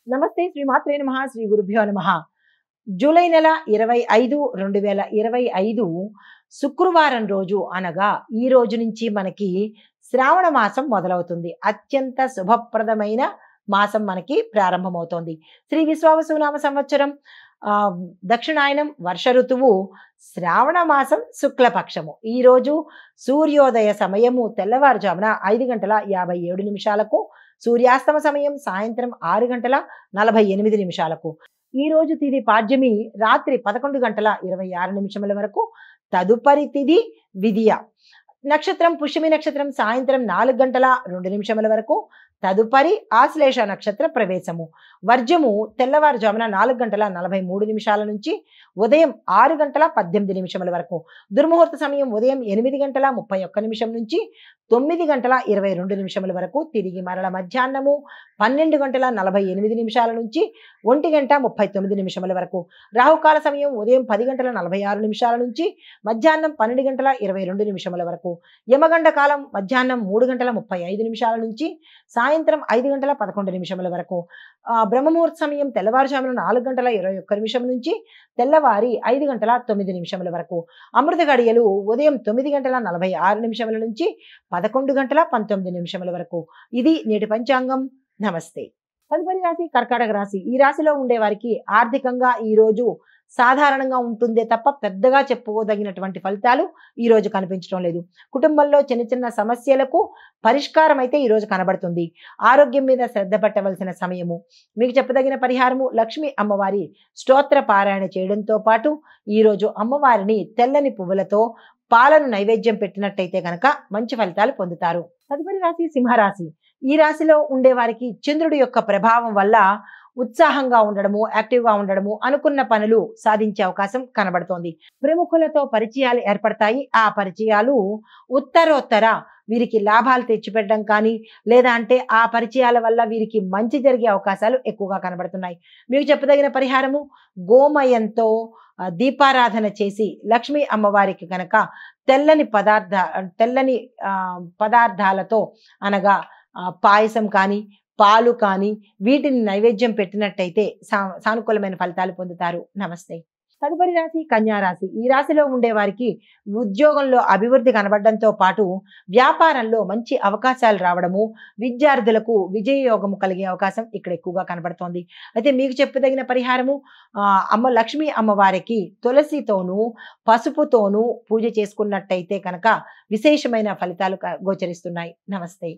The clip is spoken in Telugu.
నమస్తే శ్రీ మాత్రే నమః శ్రీ గురుభ్యో నమః. జూలై నెల 25 2025 శుక్రవారం రోజు అనగా ఈ రోజు నుంచి మనకి శ్రావణ మాసం మొదలవుతుంది. అత్యంత శుభప్రదమైన మాసం మనకి ప్రారంభమవుతోంది. శ్రీ విశ్వావసునామ సంవత్సరం దక్షిణాయనం వర్ష ఋతువు శ్రావణ మాసం శుక్లపక్షము. ఈరోజు సూర్యోదయ సమయము తెల్లవారుజామున 5:57 సూర్యాస్తమ సమయం సాయంత్రం 6:48. ఈ రోజు తిథి పాడ్యమి రాత్రి 11:26 వరకు. తదుపరి తిథి విదియ. నక్షత్రం పుష్యమి నక్షత్రం సాయంత్రం 4:02 వరకు. తదుపరి ఆశ్లేష నక్షత్ర ప్రవేశము. వర్జము తెల్లవారుజామున 4:43 నుంచి ఉదయం 6:18 వరకు. దుర్ముహూర్త సమయం ఉదయం 8:31 నుంచి 9:22 వరకు. తిరిగి మరల మధ్యాహ్నము 12:48 నుంచి 1:39 వరకు. రాహుకాల సమయం ఉదయం 10:46 నుంచి మధ్యాహ్నం 12:22 వరకు. యమగండ కాలం మధ్యాహ్నం 3:35 నుంచి సాయంత్రం 5:11 వరకు. బ్రహ్మముహూర్త సమయం తెల్లవారుజామున 4:21 నుంచి తెల్లవారి 5:09 వరకు. అమృత గడియలు ఉదయం 9:46 నుంచి 11:19 వరకు. ఇది నేటి పంచాంగం. నమస్తే. తదుపరి రాశి కర్కాటక రాశి. ఈ రాశిలో ఉండే వారికి ఆర్థికంగా ఈ రోజు సాధారణంగా ఉంటుందే తప్ప పెద్దగా చెప్పుకోదగినటువంటి ఫలితాలు ఈ రోజు కనిపించడం లేదు. కుటుంబంలో చిన్న చిన్న సమస్యలకు పరిష్కారం అయితే ఈ రోజు కనబడుతుంది. ఆరోగ్యం మీద శ్రద్ధ పెట్టవలసిన సమయము. మీకు చెప్పదగిన పరిహారము లక్ష్మీ అమ్మవారి స్తోత్ర పారాయణ చేయడంతో పాటు ఈ రోజు అమ్మవారిని తెల్లని పువ్వులతో పాలను నైవేద్యం పెట్టినట్టయితే కనుక మంచి ఫలితాలు పొందుతారు. తదుపరి రాశి సింహరాశి. ఈ రాశిలో ఉండే వారికి చంద్రుడి యొక్క ప్రభావం వల్ల ఉత్సాహంగా ఉండడము, యాక్టివ్గా ఉండడము, అనుకున్న పనులు సాధించే అవకాశం కనబడుతోంది. ప్రముఖులతో పరిచయాలు ఏర్పడతాయి. ఆ పరిచయాలు ఉత్తరోత్తర వీరికి లాభాలు తెచ్చిపెట్టడం కానీ లేదా అంటే ఆ పరిచయాల వల్ల వీరికి మంచి జరిగే అవకాశాలు ఎక్కువగా కనబడుతున్నాయి. మీకు చెప్పదగిన పరిహారము గోమయంతో దీపారాధన చేసి లక్ష్మీ అమ్మవారికి కనుక తెల్లని పదార్థాలతో అనగా పాయసం కానీ పాలు కానీ వీటిని నైవేద్యం పెట్టినట్టయితే సానుకూలమైన ఫలితాలు పొందుతారు. నమస్తే. తదుపరి రాశి కన్యా రాశి. ఈ రాశిలో ఉండే వారికి ఉద్యోగంలో అభివృద్ధి కనబడడంతో పాటు వ్యాపారంలో మంచి అవకాశాలు రావడము, విద్యార్థులకు విజయయోగము కలిగే అవకాశం ఇక్కడ ఎక్కువగా కనబడుతోంది. అయితే మీకు చెప్పదగిన పరిహారము లక్ష్మీ అమ్మవారికి తులసితోనూ పసుపుతోనూ పూజ చేసుకున్నట్టయితే కనుక విశేషమైన ఫలితాలు గోచరిస్తున్నాయి. నమస్తే.